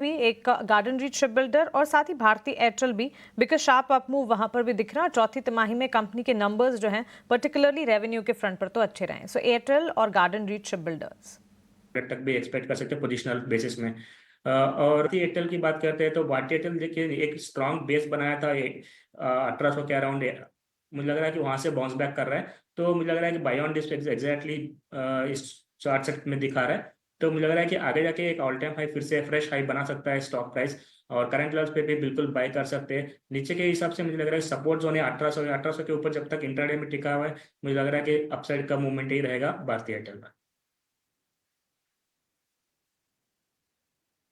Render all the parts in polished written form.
भी एक garden reach ship builder और साथ ही भारतीय एयरटेल भी, बिकॉज शार्प अप मूव वहां पर भी दिख रहा है। चौथी तिमाही में कंपनी के नंबर्स जो हैं पर्टिकुलरली रेवेन्यू के फ्रंट पर तो अच्छे रहे। सो एयरटेल और गार्डन रीच शिप बिल्डर्स तक भी एक्सपेक्ट कर सकते हैं पोजिशनल बेसिस में। और एयरटेल की बात करते हैं तो भारतीय एयरटेल देखिए एक स्ट्रॉन्ग बेस बनाया था 1800 के अराउंड। मुझे लग रहा है कि वहां से बाउंस बैक कर रहा है, तो मुझे लग रहा है कि बाय ऑन डिप एग्जैक्टली इस चार्ट सेट में दिखा रहा है। तो मुझे लग रहा है कि आगे जाके एक ऑल टाइम हाई फिर से फ्रेश हाई बना सकता है स्टॉक प्राइस, और करंट लेवल्स पे भी बिल्कुल बाय कर सकते हैं। नीचे के हिसाब से मुझे लग रहा है सपोर्ट जोन है 1800 के ऊपर, जब तक इंट्राडे में टिका हुआ है मुझे लग रहा है कि अपसाइड का मूवमेंट ही रहेगा भारतीय एयरटेल में।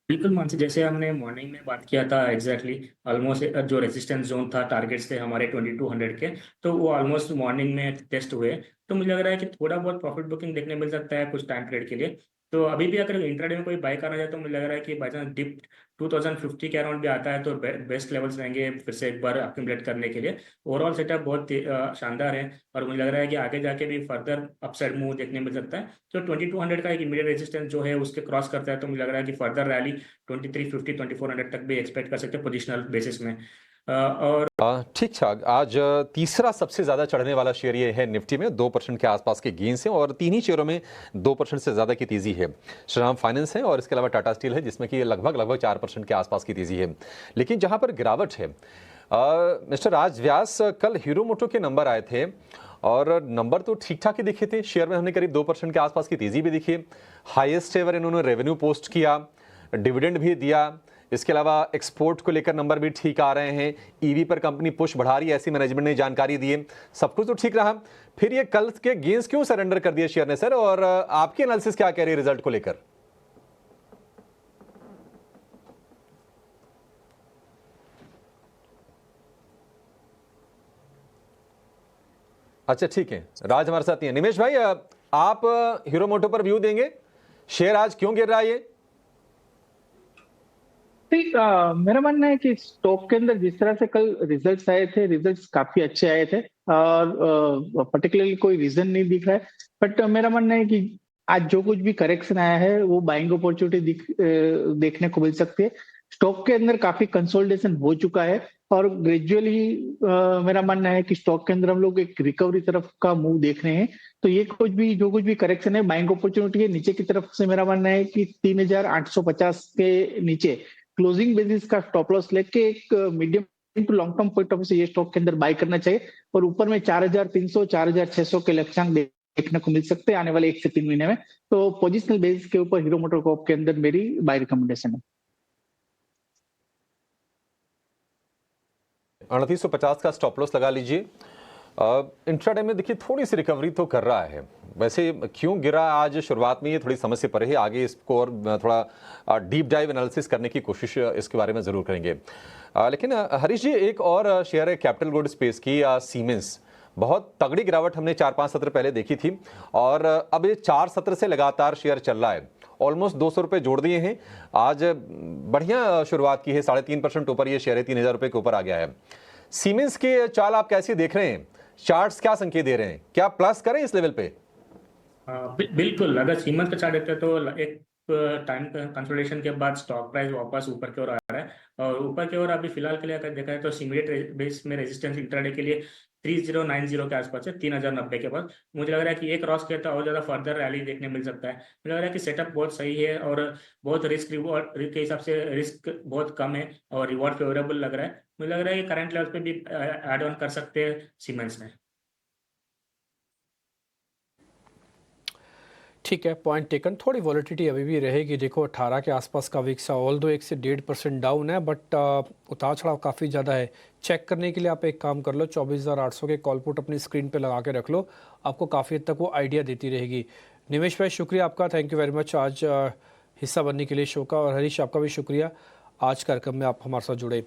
बिल्कुल मानसी, जैसे हमने मॉर्निंग में बात किया था एग्जैक्टली ऑलमोस्ट जो रेजिस्टेंस जोन था, टारगेट्स थे हमारे 2200 के, तो वो ऑलमोस्ट मॉर्निंग में टेस्ट हुए। तो मुझे लग रहा है कि थोड़ा बहुत प्रॉफिट बुकिंग देखने मिल सकता है कुछ टाइम पीरियड के लिए। तो अभी भी अगर इंट्राडे में कोई बाय करना चाहे तो मुझे लग रहा है कि बाई चांस डिप 2050 के अराउंड भी आता है तो बेस्ट लेवल्स रहेंगे फिर से एक बार अक्यूमुलेट करने के लिए। ओवरऑल सेटअप बहुत शानदार है, और मुझे लग रहा है कि आगे जाके भी फर्दर अपसाइड मूव देखने मिल सकता है। तो 2200 का एक इमीडिएट रेजिस्टेंस जो है उसके क्रॉस करता है तो मुझे लग रहा है कि फर्दर रैली 2350 2400 तक भी एक्सपेक्ट कर सकते हैं पोजिशनल बेसिस में। और ठीक ठाक। आज तीसरा सबसे ज्यादा चढ़ने वाला शेयर ये है निफ्टी में, 2% के आसपास के गेंस हैं और तीन ही शेयरों में 2% से ज्यादा की तेजी है। श्रीराम फाइनेंस है और इसके अलावा टाटा स्टील है जिसमें कि लगभग 4% के आसपास की तेजी है। लेकिन जहां पर गिरावट है, मिस्टर राज व्यास, कल हीरो मोटो के नंबर आए थे और नंबर तो ठीक ठाक ही दिखे थे। शेयर में हमने करीब 2% के आसपास की तेजी भी दिखी। हाईएस्ट एवर इन्होंने रेवेन्यू पोस्ट किया, डिविडेंड भी दिया। इसके अलावा एक्सपोर्ट को लेकर नंबर भी ठीक आ रहे हैं। ईवी पर कंपनी पुश बढ़ा रही है, ऐसी मैनेजमेंट ने जानकारी दी है। सब कुछ तो ठीक रहा, फिर ये कल के गेंस क्यों सरेंडर कर दिए शेयर ने सर? और आपकी एनालिसिस क्या कह रही है रिजल्ट को लेकर? अच्छा ठीक है, राज हमारे साथ नहीं है। निमेश भाई, आप हीरो मोटो पर व्यू देंगे, शेयर आज क्यों गिर रहा है ये? मेरा मानना है कि स्टॉक के अंदर जिस तरह से कल रिजल्ट्स आए थे, रिजल्ट्स काफी अच्छे आए थे और पर्टिकुलरली कोई रीजन नहीं दिख रहा है। बट मेरा मानना है कि आज जो कुछ भी करेक्शन आया है वो बाइंग अपॉर्चुनिटी देखने को मिल सकती है। स्टॉक के अंदर काफी कंसोलिडेशन हो चुका है और ग्रेजुअली मेरा मानना है कि स्टॉक के अंदर हम लोग एक रिकवरी तरफ का मूव देख रहे हैं। तो ये जो कुछ भी करेक्शन है बाइंग अपॉर्चुनिटी है नीचे की तरफ से। मेरा मानना है कि 3850 के नीचे क्लोजिंग बेसिस का स्टॉप लॉस लेके एक medium to long term point of view से ये स्टॉक के अंदर बाय करना चाहिए। और ऊपर में 4300 4600 के लक्ष्यांक देखने को मिल सकते हैं आने वाले 1 से 3 महीने में। तो पोजिशनल बेसिस के ऊपर हीरो मोटोकॉर्प के अंदर मेरी बाय रिकमेंडेशन है। 3850 का स्टॉप लॉस लगा लीजिए। इंट्राडे में देखिए थोड़ी सी रिकवरी तो कर रहा है। वैसे क्यों गिरा आज शुरुआत में, ये थोड़ी समझ से परे है। आगे इसको और थोड़ा डीप डाइव एनालिसिस करने की कोशिश इसके बारे में ज़रूर करेंगे। लेकिन हरीश जी, एक और शेयर है कैपिटल गुड स्पेस की, सीमेंस। बहुत तगड़ी गिरावट हमने 4-5 सत्र पहले देखी थी और अब ये 4 सत्र से लगातार शेयर चल रहा है। ऑलमोस्ट 200 रुपये जोड़ दिए हैं। आज बढ़िया शुरुआत की है, 3.5% ऊपर ये शेयर है, 3000 रुपये के ऊपर आ गया है। सीमेंस के चाल आप कैसे देख रहे हैं? चार्ट्स क्या संकेत दे रहे हैं? क्या प्लस करें इस लेवल पे? बिल्कुल, अगर सीमेंस का चार्ट देखते हैं तो एक टाइम कंसोलिडेशन के बाद स्टॉक प्राइस वापस ऊपर की ओर आ रहा है। और ऊपर की ओर अभी फिलहाल के लिए अगर देखा है तो इमीडिएट बेस में रेजिस्टेंस इंट्राडे के लिए 3090 के आसपास है, 3090 के पास। मुझे लग रहा है कि एक क्रॉस किया था और ज्यादा फर्दर रैली देखने मिल सकता है। मुझे लग रहा है कि सेटअप बहुत सही है और बहुत रिस्क रिवॉर्ड के हिसाब से रिस्क बहुत कम है और रिवॉर्ड फेवरेबल लग रहा है। मुझे लग रहा है कि करंट लेवल पे भी एड ऑन कर सकते हैं सीमेंस में। ठीक है, पॉइंट टेकन। थोड़ी वॉलिटिलिटी अभी भी रहेगी। देखो 18 के आसपास का वीक सा, ऑल दो 1 से 1.5% डाउन है, बट उतार चढ़ाव काफ़ी ज़्यादा है। चेक करने के लिए आप एक काम कर लो, 24,800 के कॉल पुट अपनी स्क्रीन पे लगा के रख लो, आपको काफ़ी हद तक वो आइडिया देती रहेगी। निमेश भाई शुक्रिया आपका, थैंक यू वेरी मच आज हिस्सा बनने के लिए शो का। और हरीश आपका भी शुक्रिया आज कार्यक्रम में आप हमारे साथ जुड़े।